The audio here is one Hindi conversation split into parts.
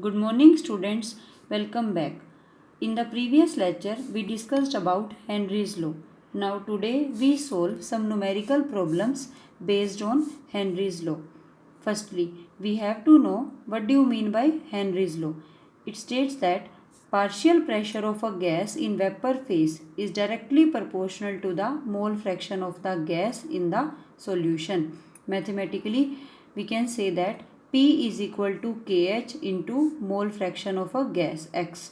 Good morning students, welcome back. In the previous lecture we discussed about Henry's law. Now today we solve some numerical problems based on Henry's law. Firstly, we have to know what do you mean by Henry's law. It states that partial pressure of a gas in vapor phase is directly proportional to the mole fraction of the gas in the solution. Mathematically, we can say that P is equal to Kh into mole fraction of a gas X.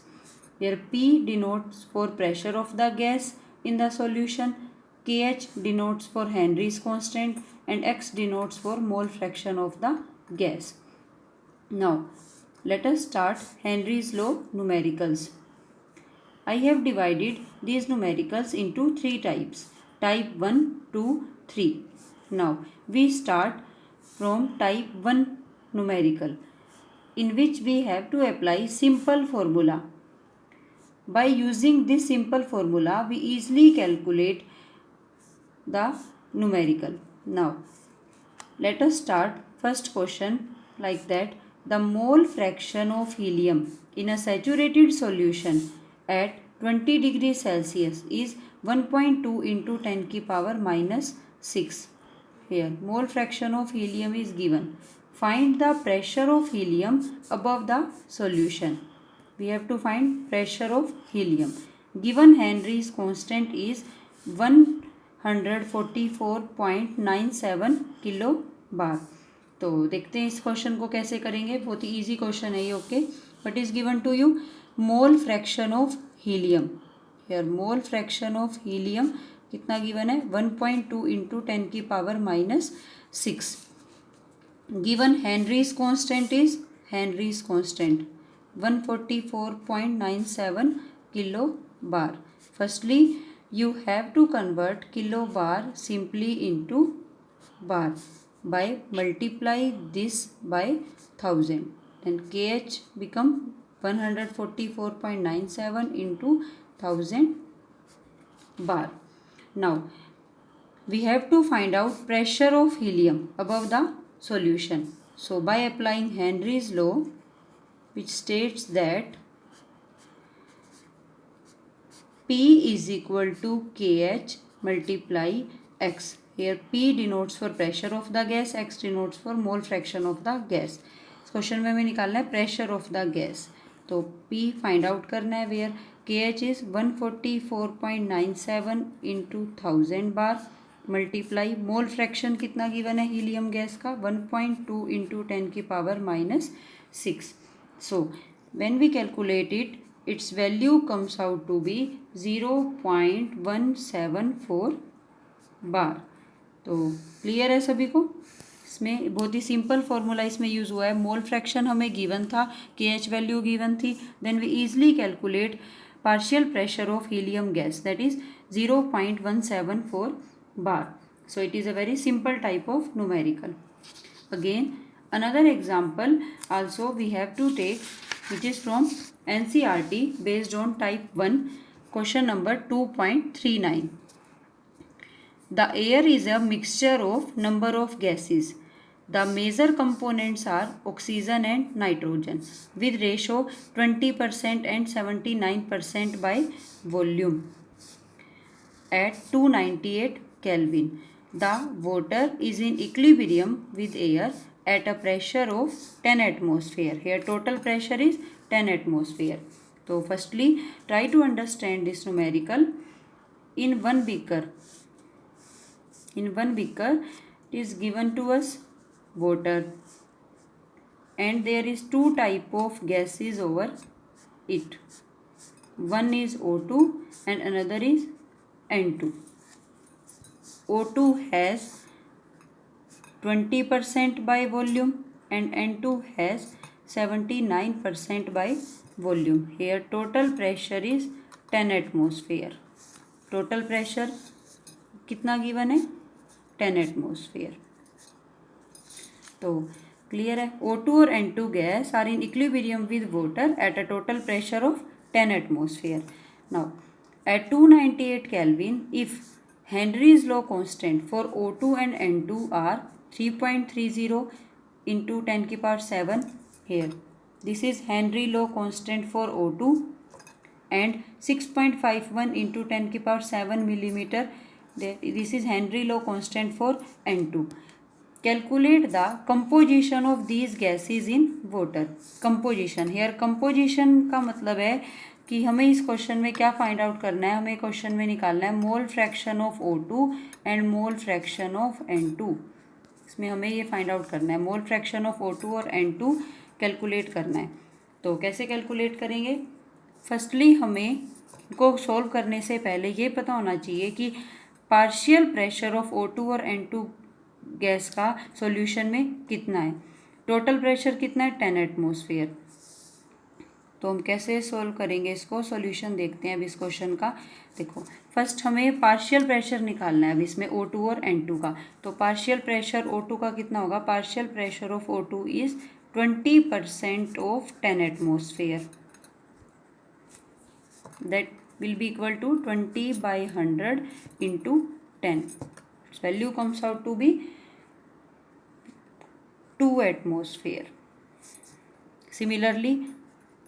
Here P denotes for pressure of the gas in the solution, Kh denotes for Henry's constant and X denotes for mole fraction of the gas. Now let us start Henry's law numericals. I have divided these numericals into three types, type 1, 2, 3. Now we start from type 1 numerical, in which we have to apply simple formula. By using this simple formula, we easily calculate the numerical. Now, let us start first question like that. The mole fraction of helium in a saturated solution at 20 degrees Celsius is 1.2 into 10 की power minus 6. Here, mole fraction of helium is given. Find the pressure of helium above the solution. We have to find pressure of helium. Given Henry's constant is 144.97 kilo बार. तो देखते हैं इस क्वेश्चन को कैसे करेंगे. बहुत ही ईजी क्वेश्चन है ये. Okay, what is given to you? Mole fraction of helium. Here mole fraction of helium कितना गिवन है? 1.2 इंटू 10 की power minus 6. Given Henry's constant is 144.97 kilo bar. Firstly, you have to convert kilo bar simply into bar by multiply this by 1000. Then Kh become 144.97 into 1000 bar. Now we have to find out pressure of helium above the solution. So by applying Henry's law, which states that P is equal to Kh multiply X. Here P denotes for pressure of the gas, X denotes for mole fraction of the gas. इस क्वेश्चन में हमें निकालना है pressure of the gas. तो P find out करना है. where Kh is 144.97 into 1000 bar multiply mole fraction कितना गिवन है हीलियम गैस का? 1.2 इंटू 10 की power minus 6. So when we calculate it, its value comes out to be 0.174 bar. तो क्लियर है सभी को? इसमें बहुत ही सिंपल फॉर्मूला इसमें यूज़ हुआ है. मोल फ्रैक्शन हमें गिवन था, KH वैल्यू गिवन थी. Then we easily calculate partial pressure of helium gas, that is 0.174 bar. So it is a very simple type of numerical. Again another example also we have to take, which is from NCERT based on type 1, question number 2.39. The air is a mixture of number of gases. The major components are oxygen and nitrogen with ratio 20% and 79% by volume. At 298 Kelvin, the water is in equilibrium with air at a pressure of 10 atmosphere. Here total pressure is 10 atmosphere. So firstly try to understand this numerical. In one beaker it is given to us water, and there is two type of gases over it. One is O2 and another is N2. O2 has 20% by volume and N2 has 79% by volume. Here total pressure is 10 atmosphere. Total pressure कितना गिवन है? 10 atmosphere. तो क्लियर है. O2 और N2 gas are in equilibrium with water at a total pressure of 10 atmosphere. Now at 298 Kelvin, इफ Henry's law constant for O2 and N2 are 3.30 into 10 की power 7. here This is Henry law constant for O2 and 6.51 into 10 की power 7 millimeter. This is Henry law constant for N2. Calculate the composition of these gases in water. Composition, here composition का मतलब है कि हमें इस क्वेश्चन में क्या फाइंड आउट करना है, हमें क्वेश्चन में निकालना है mole fraction of O2 and mole fraction of N2. इसमें हमें ये फाइंड आउट करना है मोल फ्रैक्शन ऑफ O2 और N2 कैलकुलेट करना है. तो कैसे कैलकुलेट करेंगे? फर्स्टली हमें को सॉल्व करने से पहले ये पता होना चाहिए कि पार्शियल प्रेशर ऑफ O2 और N2 गैस का सॉल्यूशन में कितना है. टोटल प्रेशर कितना है? 10 एटमॉस्फेयर. तो हम कैसे सॉल्व करेंगे इसको, सॉल्यूशन देखते हैं अब इस क्वेश्चन का. देखो फर्स्ट हमें पार्शियल प्रेशर निकालना है अब इसमें O2 और N2 का. तो पार्शियल प्रेशर O2 का कितना होगा? Partial pressure of O2 is 20% of 10 atmosphere. That will be equal to 20/100 into 10. Its value comes out to be 2 atmosphere. Similarly,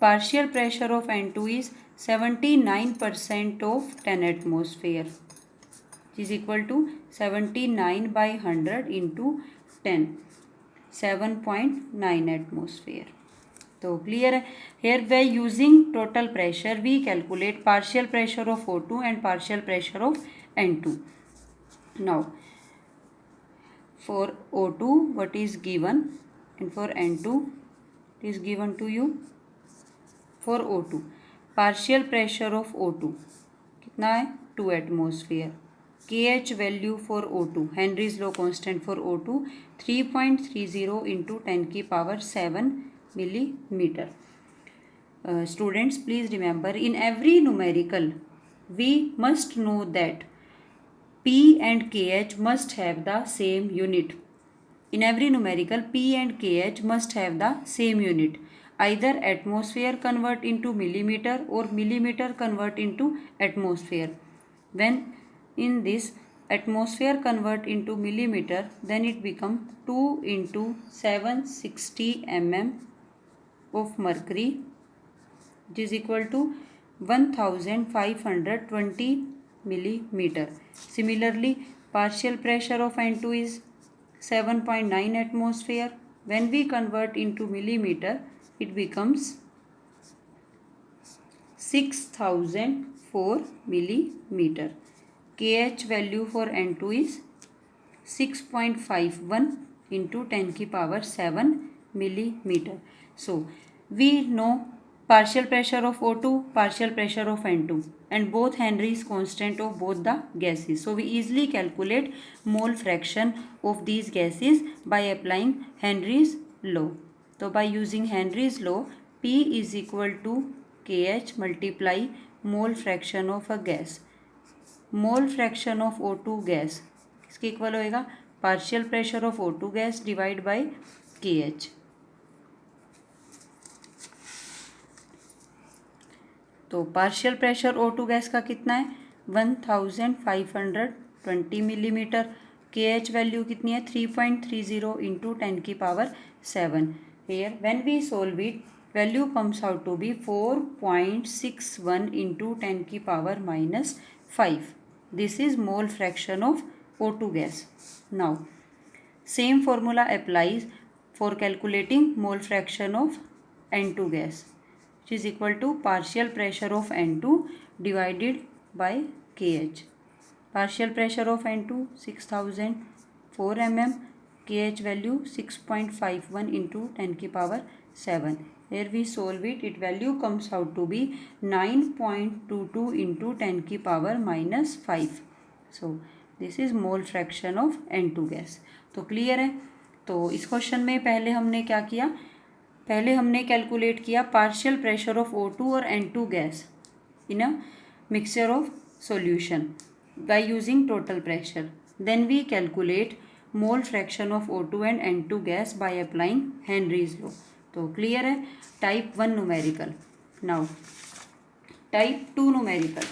partial pressure of N2 is 79% of 10 atmosphere, which is equal to 79/100 into 10, 7.9 atmosphere. तो क्लियर है. Here by using total pressure we calculate partial pressure of O2 and partial pressure of N2. Now for O2 what is given and for N2 it is given to you. For O2 partial pressure of O2 कितना है? 2 atmosphere. KH value for O2 Henrys law constant for O2 3.30 into 10 की power 7 millimeter. Students, please remember in every numerical we must know that P and KH must have the same unit. In every numerical P and KH must have the same unit. Either atmosphere convert into millimeter or millimeter convert into atmosphere. When in this atmosphere convert into millimeter, then it become 2 into 760 mm of mercury, which is equal to 1520 millimeter. Similarly, partial pressure of N2 is 7.9 atmosphere. When we convert into millimeter, it becomes 6004 millimeter. KH value for N2 is 6.51 into 10 की power 7 millimeter. So we know partial pressure of O2, partial pressure of N2, and both Henry's constant of both the gases. So we easily calculate mole fraction of these gases by applying Henry's law. So by using Henry's law, P is equal to KH multiply mole fraction of a gas. Mole fraction of O2 gas किसके इक्वल होएगा? Partial pressure of O2 gas divide by KH. तो पार्शियल प्रेशर O2 गैस का कितना है? 1520 मिलीमीटर. KH वैल्यू कितनी है? 3.30 into 10 की power 7. Here when we solve it, value comes out to be 4.61 into 10 की power -5. This is mole fraction of O2 gas. Now same formula applies for calculating mole fraction of N2 gas, which is equal to partial pressure of N2 divided by KH. Partial pressure of N2 6004 mm, KH value 6.51 into 10 की power 7. Here we solve it, it value comes out to be 9.22 into 10 की power -5. So this is mole fraction of N2 gas. तो क्लियर है. तो इस क्वेश्चन में पहले हमने क्या किया? पहले हमने कैलकुलेट किया पार्शियल प्रेशर ऑफ O2 और N2 gas in a mixture of solution by using total pressure. Then we calculate mole fraction of O2 and N2 gas by applying Henry's law. तो क्लियर है. Type 1 numerical. Now type 2 numerical.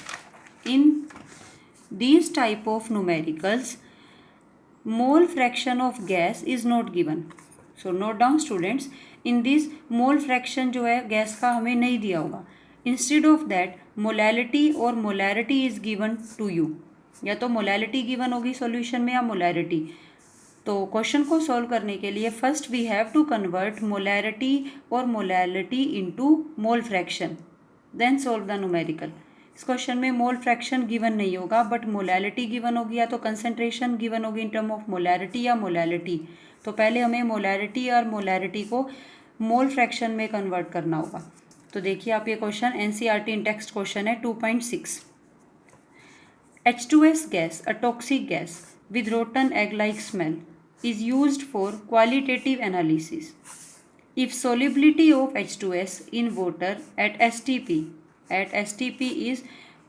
In these type of numericals, mole fraction of gas is not given. So note down students, in this mole fraction जो है गैस का हमें नहीं दिया होगा. इंस्टेड ऑफ दैट मोलैलिटी और molarity is given to you. या तो मोलैलिटी गिवन होगी सॉल्यूशन में या मोलैरिटी. तो क्वेश्चन को सॉल्व करने के लिए first we have to convert molarity और molality into mole fraction, then solve the numerical. इस क्वेश्चन में मोल फ्रैक्शन गिवन नहीं होगा बट मोलैलिटी गिवन होगी या तो कंसंट्रेशन गिवन होगी इन टर्म ऑफ मोलैरिटी या मोलैलिटी. तो पहले हमें मोलैरिटी और मोलैरिटी को मोल फ्रैक्शन में कन्वर्ट करना होगा. तो देखिए आप ये क्वेश्चन एनसीईआरटी इन टेक्स्ट क्वेश्चन है 2.6. H2S gas, a toxic gas with rotten egg-like smell, is used for qualitative analysis. If solubility of H2S in water at STP is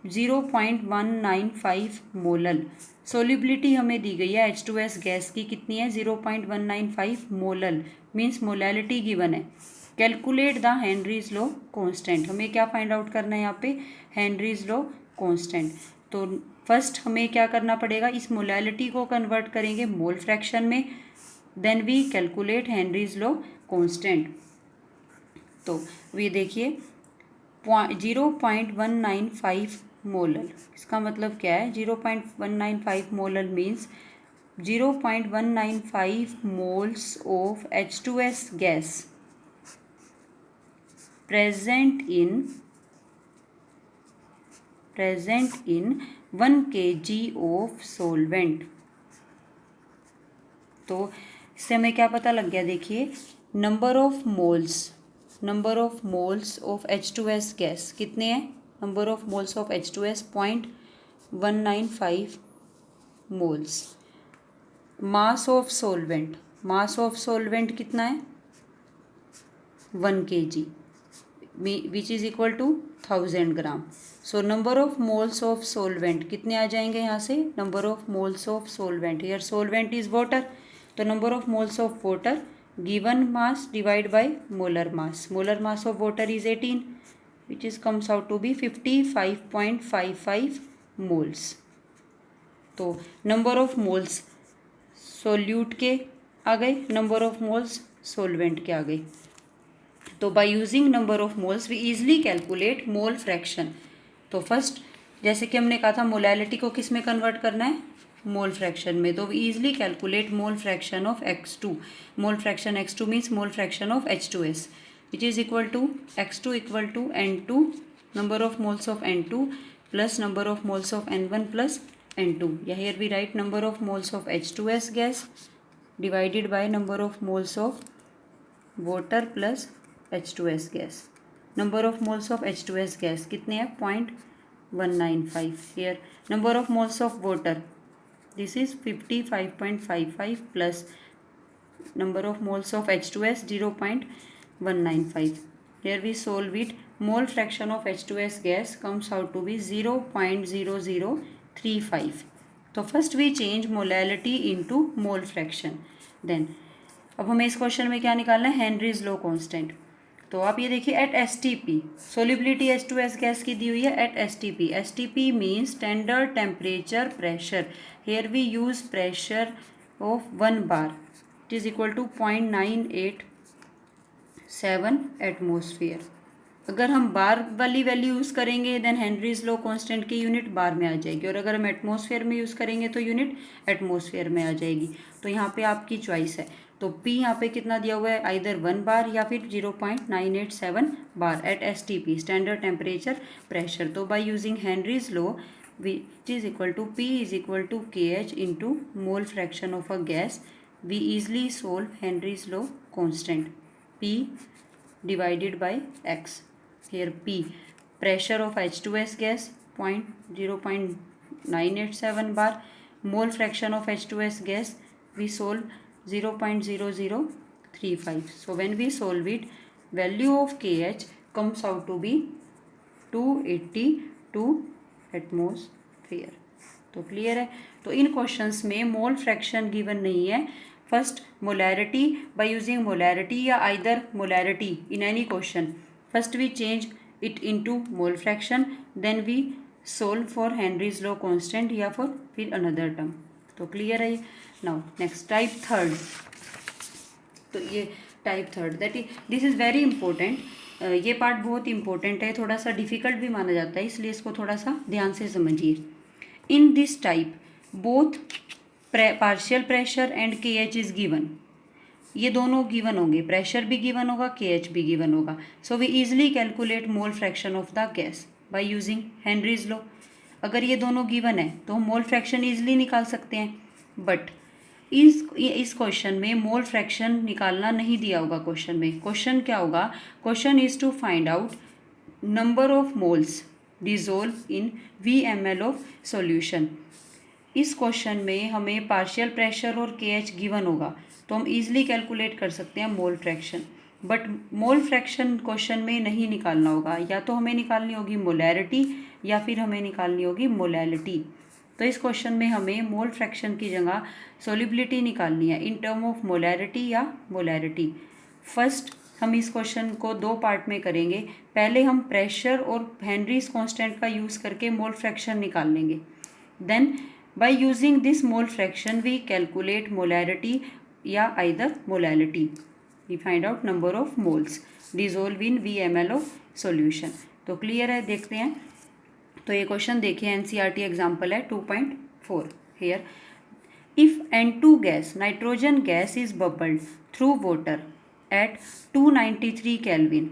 0.195 molal. Solubility हमें दी गई है H2S गैस की कितनी है 0.195 मोलल, मीन्स मोलैलिटी गिवन है. Calculate the Henry's law constant. हमें क्या फाइंड आउट करना है यहाँ पे, हेनरीज लॉ कांस्टेंट. तो फर्स्ट हमें क्या करना पड़ेगा, इस मोलैलिटी को कन्वर्ट करेंगे मोल फ्रैक्शन में, then we calculate Henry's law constant. तो ये देखिए 0.195 मोलल, इसका मतलब क्या है 0.195 molal means 0.195 moles of H2S gas present in 1 kg of solvent. तो इससे हमें क्या पता लग गया, देखिए number of moles of H2S gas कितने हैं, number of moles of H2S 0.195 moles. Mass of solvent कितना है 1 kg which is equal to 1000 gram. So number of moles of solvent कितने आ जाएंगे यहाँ से, number of moles of solvent, here solvent is water, तो number of moles of water given mass divide by molar mass of water is 18 which is comes out to be 55.55 moles. तो नंबर ऑफ मोल्स सोल्यूट के आ गए, नंबर ऑफ मोल्स सोलवेंट के आ गए. तो by using number of moles we easily calculate mole fraction. तो फर्स्ट जैसे कि हमने कहा था मोलैलिटी को किस में कन्वर्ट करना है, मोल फ्रैक्शन में. तो we easily calculate mole fraction of X2. Mole fraction X2 means mole fraction of H2S which is equal to X2 equal to N2 number of moles of N2 plus number of moles of N1 plus N2. Here we write number of moles of H2S gas divided by number of moles of water plus H2S gas. Number of moles of H2S gas कितने हैं 0.195. Here number of moles of water this is 55.55 plus number of moles of H2S 0.195. Here we solve it, mole fraction of H2S gas comes out to be 0.0035. तो first we change molality into mole fraction. Then अब हमें इस क्वेश्चन में क्या निकालना है, हेनरीज लॉ कांस्टेंट. तो आप ये देखिए eight STP solubility H2S gas की दी हुई है at STP means standard temperature pressure. Here we use pressure of 1 bar it is equal to 0.987 atmosphere. अगर हम बार वाली वैल्यू यूज़ करेंगे देन हेनरीज लॉ कांस्टेंट की यूनिट बार में आ जाएगी, और अगर हम एटमोसफियर में यूज़ करेंगे तो यूनिट एटमोसफियर में आ जाएगी. तो यहाँ पे आपकी चॉइस है. तो P यहाँ पे कितना दिया हुआ है, आइदर 1 बार या फिर 0.987 bar at STP standard temperature pressure. तो by using Henry's law which is equal to P is equal to KH into mole fraction of a gas we easily solve Henry's law constant P divided by X. Here P pressure of H2S gas 0.987 bar, mole fraction of H2S gas we solve 0.0035. So when we solve it, value of KH comes out to be 282 atmosphere. तो क्लियर है. तो इन क्वेश्चंस में मोल फ्रैक्शन गिवन नहीं है. First molarity by using molarity या either molarity in any question, first we change it into mole fraction, then we solve for Henry's law constant या फिर another term. तो clear है. Now next type third. तो ये type third, that is this is very important. ये पार्ट बहुत इंपॉर्टेंट है, थोड़ा सा डिफिकल्ट भी माना जाता है, इसलिए इसको थोड़ा सा ध्यान से समझिए। In this type both partial pressure and KH is given. ये दोनों गिवन होंगे, प्रेशर भी गिवन होगा, KH भी गिवन होगा। So we easily calculate mole fraction of the gas by using Henry's law. अगर ये दोनों गिवन है तो हम मोल फ्रैक्शन इजिली निकाल सकते हैं, बट इस क्वेश्चन में मोल फ्रैक्शन निकालना नहीं दिया होगा। क्वेश्चन में क्वेश्चन क्या होगा, question is to find out number of moles dissolve in VmL of solution. इस क्वेश्चन में हमें पार्शियल प्रेशर और KH गिवन होगा, तो हम इजीली कैलकुलेट कर सकते हैं mole fraction. But mole fraction question में नहीं निकालना होगा, या तो हमें निकालनी होगी मोलैरिटी या फिर हमें निकालनी होगी मोलैलिटी। तो इस क्वेश्चन में हमें मोल फ्रैक्शन की जगह सोलिबिलिटी निकालनी है इन टर्म ऑफ मोलैरिटी या मोलैरिटी। फर्स्ट हम इस क्वेश्चन को दो पार्ट में करेंगे। पहले हम प्रेशर और हेनरीज कांस्टेंट का यूज़ करके मोल फ्रैक्शन निकाल लेंगे। Then by using this mole fraction we calculate molarity या either molality. We find out number of moles dissolve in VmL of solution. तो क्लियर है, देखते हैं। तो ये क्वेश्चन देखिए, NCERT एग्जाम्पल है 2.4 here. If N2 gas, nitrogen gas is bubbled through water at 293 Kelvin,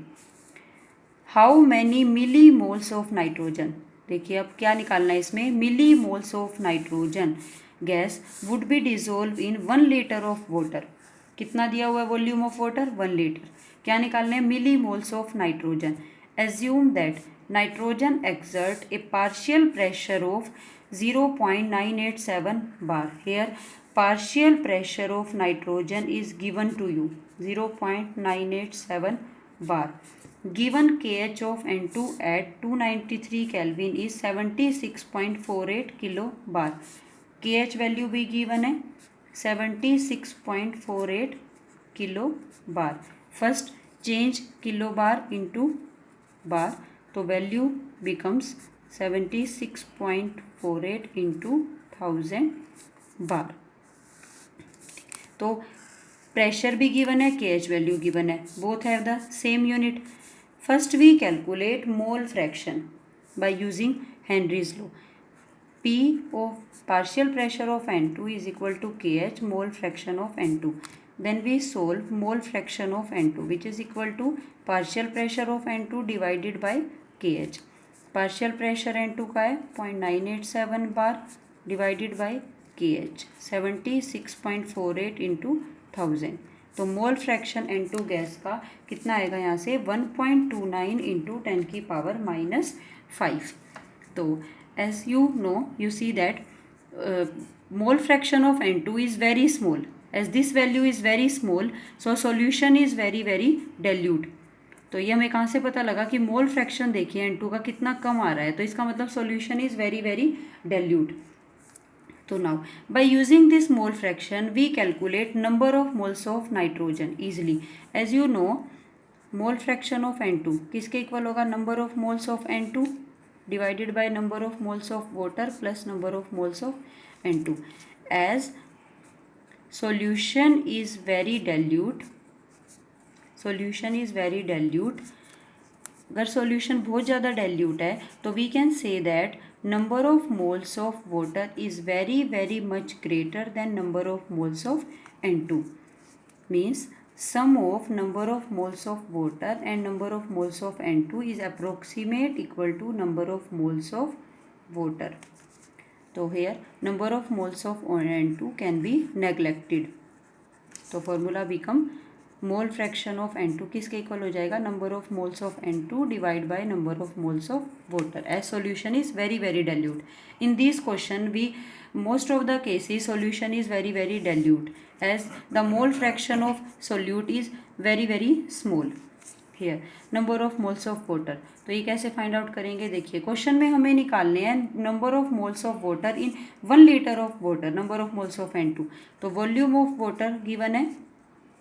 how many millimoles of nitrogen? देखिए अब क्या निकालना है इसमें, milli moles of nitrogen gas would be dissolve in 1 litre of water. कितना दिया हुआ है वॉल्यूम ऑफ वाटर, 1 लीटर। क्या निकालना है, milli moles of nitrogen. Assume that nitrogen exert a partial pressure of 0.987 bar. Here partial pressure of nitrogen is given to you 0.987 bar. Given KH of N2 at 293 Kelvin is 76.48 kilo bar. KH value भी गिवन है 76.48 किलो बार। First change kilo bar into बार, तो वैल्यू बिकम्स 76.48 इंटू 1000 बार। तो प्रेशर भी गिवन है, KH वैल्यू गिवन है, both have the same unit. First we calculate mole fraction by using Henry's law. P of partial pressure of N2 is equal to KH mole fraction of N2. Then we solve mole fraction of N2 which is equal to partial pressure of N2 divided by KH. Partial pressure N2 का है 0.987 bar divided by KH 76.48 into 1000। तो मोल फ्रैक्शन N2 गैस का कितना आएगा यहाँ से 1.29 इंटू 10 की पावर -5। तो as you know you see that mole fraction of N2 is very small, as this value is very small so solution is very very dilute. तो ये हमें कहाँ से पता लगा कि मोल फ्रैक्शन देखिए N2 का कितना कम आ रहा है, तो इसका मतलब solution is very very dilute. So now by using this mole fraction we calculate number of moles of nitrogen easily. As you know mole fraction of N2 किसके इक्वल होगा, number of moles of N2 divided by number of moles of water plus number of moles of N2. As solution is very dilute, अगर सॉल्यूशन बहुत ज़्यादा डाइल्यूट है तो we can say that number of moles of water is very very much greater than number of moles of N2. Means sum of number of moles of water and number of moles of N2 is approximate equal to number of moles of water. So here number of moles of N2 can be neglected. तो formula become mole fraction of N2 किसके इक्वल हो जाएगा, number of moles of N2 divide by number of moles of water. As solution is very very dilute. In this question we most of the cases solution is very very dilute as the mole fraction of solute is very very small. Here number of moles of water, तो ये कैसे फाइंड आउट करेंगे, देखिए क्वेश्चन में हमें निकालने हैं number of moles of water in 1 litre of water, number of moles of N2। तो वॉल्यूम ऑफ वाटर गिवन है,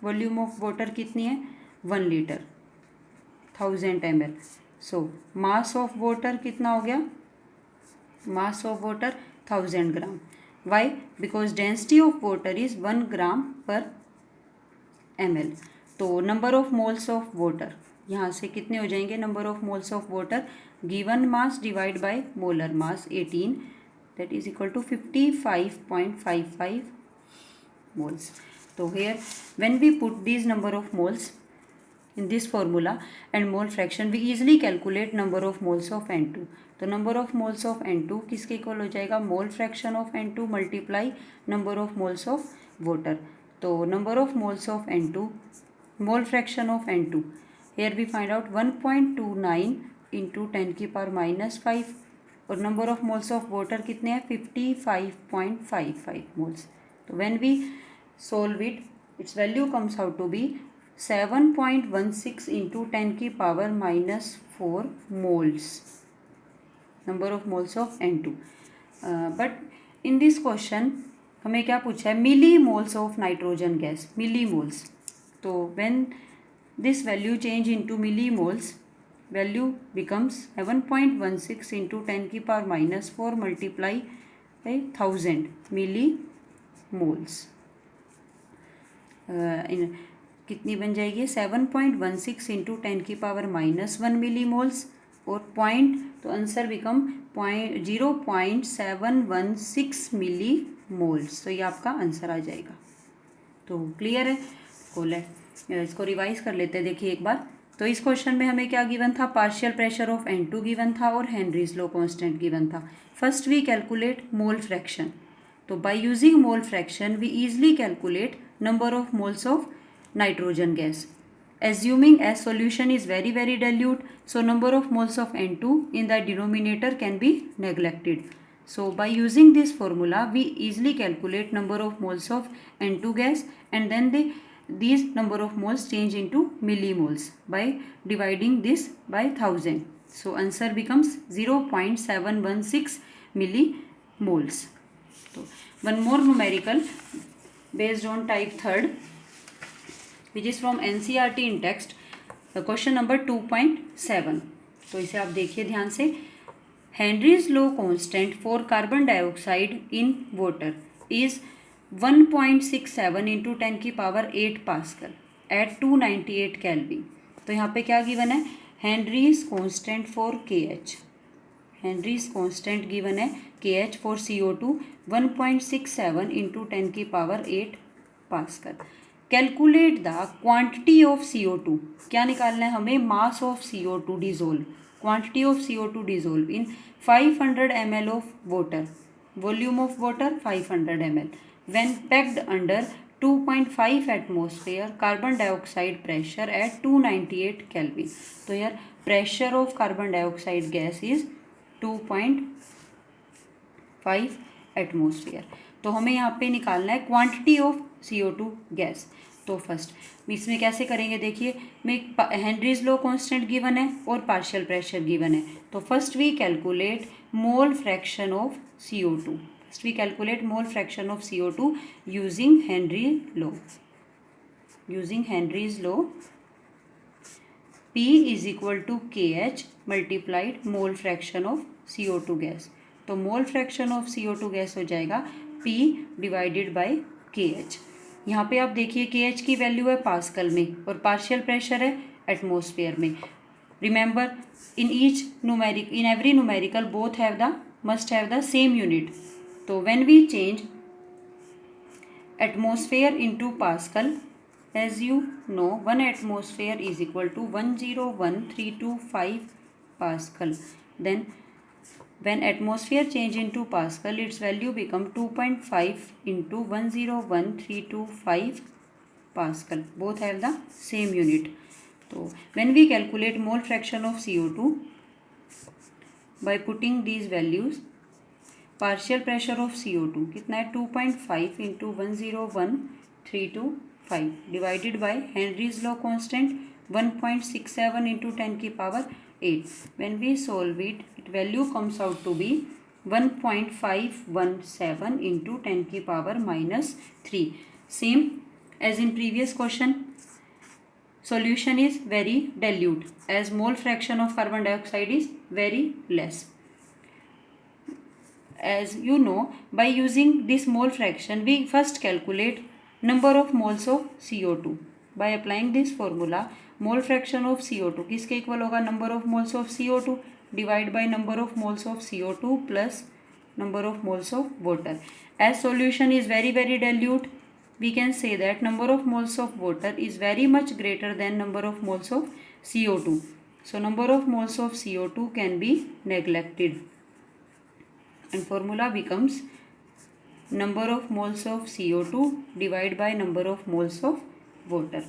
वॉल्यूम ऑफ वाटर कितनी है 1 litre 1000 ml। So mass of water कितना हो गया, mass of water 1000 gram. Why, because density of water is 1 gram per ml। तो number of moles of water, यहाँ से कितने हो जाएंगे number of moles of water, given mass divide by molar mass 18, that is equal to 55.55 moles. So here when we put these number of moles in this formula and mole fraction, we easily calculate number of moles of N2. तो number of moles of N2 किसके इक्वल हो जाएगा, mole fraction of N2 multiply number of moles of water. तो number of moles of N2, mole fraction of N2, here we find out 1.29 into 10 की पावर -5 और number of moles of water कितने हैं 55.55 moles. तो when we solve it, its value comes out to be 7.16 into 10 की power -4 moles, number of moles of N2. But in this question हमें क्या पूछा है, milli moles of nitrogen gas, milli moles. तो when this value change into milli moles, value becomes 7.16 into 10 की power -4 multiply by 1000 milli moles. कितनी बन जाएगी 7.16 इंटू 10 की पावर -1 मिली मोल्स और पॉइंट, तो आंसर बिकम 0.716 मिली मोल्स. तो ये आपका आंसर आ जाएगा. तो क्लियर है. इसको रिवाइज कर लेते हैं. देखिए एक बार, तो इस क्वेश्चन में हमें क्या गिवन था, partial pressure of N2 given था और हेनरीज लॉ कांस्टेंट गिवन था. First we calculate mole fraction. तो by using mole fraction we easily calculate number of moles of nitrogen gas. Assuming as solution is very dilute, so number of moles of N2 in the denominator can be neglected. So by using this formula we easily calculate number of moles of N2 gas and then these number of moles change into millimoles by dividing this by 1000. So answer becomes 0.716 millimoles. So one more numerical based on type 3rd, which is from NCERT in text, question number 2.7. तो इसे आप देखिए ध्यान से. Henrys law constant for carbon dioxide in water is 1.67 into 10 की पावर 8 पास्कल एट 298 केल्विन. तो यहाँ पे क्या गिवन है, Henrys constant for KH. Henrys constant given है KH फॉर CO2 1.67 इंटू 10 की power 8 pascal. Calculate the quantity of CO2. क्या निकालना है हमें, मास of CO2 dissolve, quantity of CO2 dissolve in 500 ml of water, volume of water 500 ml when packed under 2.5 atmosphere carbon dioxide pressure at 298 kelvin. तो यार pressure of carbon dioxide gas is 2.5 atmosphere. तो हमें यहाँ पे निकालना है क्वांटिटी ऑफ CO2 गैस. तो फर्स्ट इसमें कैसे करेंगे, देखिए मैं हेनरीज लॉ कांस्टेंट गिवन है और पार्शियल प्रेशर गिवन है. तो first we calculate mole fraction of CO2. First we calculate mole fraction of CO2 using Henry law. Using Henry's law P is equal to KH multiplied mole fraction of CO2 gas. तो mole fraction of CO2 gas हो जाएगा P डिवाइडेड बाय KH. यहाँ पे आप देखिए KH की वैल्यू है पास्कल में और पार्शियल प्रेशर है एटमॉस्फेयर में. Remember in every numerical both must have the same unit. तो when we change atmosphere into pascal, as you know 1 atmosphere is equal to 101,325 Pascal. Then when atmosphere change into Pascal, its value become 2.5 into 101,325 Pascal. Both have the same unit. So when we calculate mole fraction of CO2 by putting these values, partial pressure of CO2 कितना है 2.5 into 101,325 divided by Henry's law constant 1.67 into 10 की power 8. When we solve it, value comes out to be 1.517 into 10 की power -3. Same as in previous question, solution is very dilute as mole fraction of carbon dioxide is very less. As you know, by using this mole fraction, we first calculate number of moles of CO2. By applying this formula mole fraction of CO2 किसके इक्वल होगा, number of moles of CO2 divide by number of moles of CO2 plus number of moles of water. As solution is very dilute, we can say that number of moles of water is very much greater than number of moles of CO2. So number of moles of CO2 can be neglected and formula becomes number of moles of CO2 divided by number of moles of water.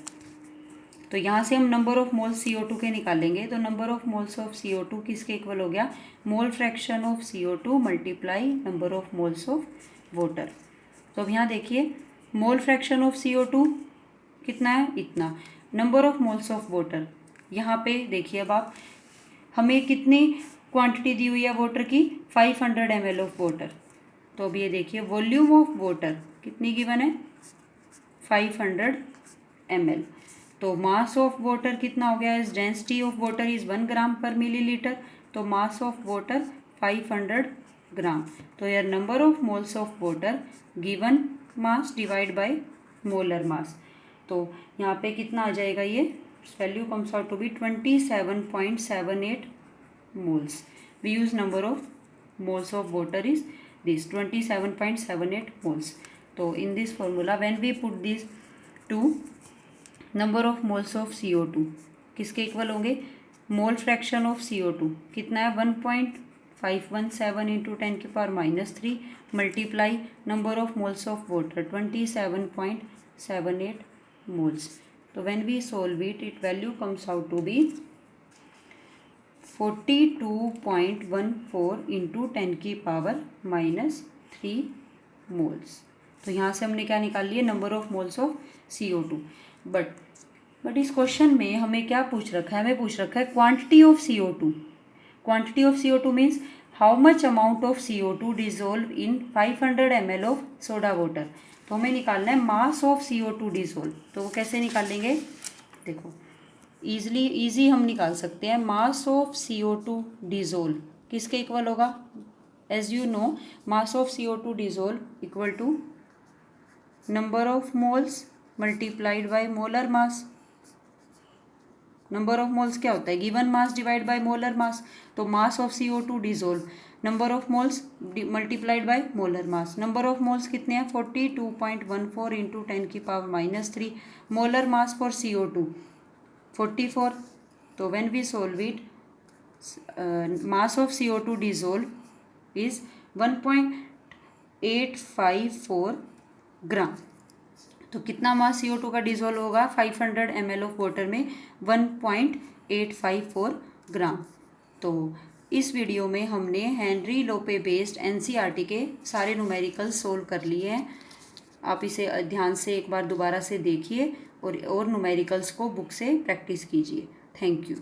तो यहाँ से हम नंबर ऑफ मोल्स CO2 के निकालेंगे, तो number of moles of CO2 किसके इक्वल हो गया, मोल fraction of CO2 multiply number of moles of water. तो अब यहाँ देखिए मोल फ्रैक्शन ऑफ CO2 कितना है, इतना। Number of moles of water, यहाँ पे देखिए अब आप हमें कितनी क्वांटिटी दी हुई है वाटर की, 500 ml ऑफ वाटर। तो अब ये देखिए वॉल्यूम ऑफ वाटर कितनी गिवन है, 500 ml। तो मास ऑफ वाटर कितना हो गया, is density of water is 1 gram पर मिलीलीटर। तो मास ऑफ वाटर 500 ग्राम। तो यार number of moles of water given mass divide by molar mass. तो यहाँ पे कितना आ जाएगा, ये value comes out to be 27.78 moles. We use number of moles of water is this 27.78 moles. तो in this formula when we put this to number of moles of CO2 किसके इक्वल होंगे, मोल फ्रैक्शन ऑफ CO2 कितना है 1.517 into 10⁻³ multiply number of moles of water 27.78 moles. तो when we solve it, it value comes out to be 42.14 into 10⁻³ moles. तो यहाँ से हमने क्या निकाल लिया, number of moles of CO2। But इस क्वेश्चन में हमें क्या पूछ रखा है, हमें पूछ रखा है quantity of CO2। Quantity of CO2 means how much amount of CO2 dissolve in 500 ml of soda water. तो हमें निकालना है मास ऑफ CO2 डिजोल्व। तो वो कैसे निकालेंगे, देखो इजी हम निकाल सकते हैं। मास ऑफ CO2 डिजोल्व किसके इक्वल होगा, as you know mass of CO2 dissolve equal to number of moles multiplied by molar mass. Number of moles क्या होता है, given mass divide by molar mass. तो mass of CO2 dissolve number of moles multiplied by molar mass. Number of moles कितने हैं 42.14 into 10⁻³ molar mass for CO2 44। तो when we solve it, mass of CO2 dissolve is 1.854 gram. तो कितना मास CO2 का डिजोल्व होगा 500 ml ऑफ वाटर में, 1.854 ग्राम। तो इस वीडियो में हमने हेनरी लो पे बेस्ड NCERT के सारे न्यूमेरिकल्स सोल्व कर लिए हैं। आप इसे ध्यान से एक बार दोबारा से देखिए और न्यूमेरिकल्स को बुक से प्रैक्टिस कीजिए। Thank you.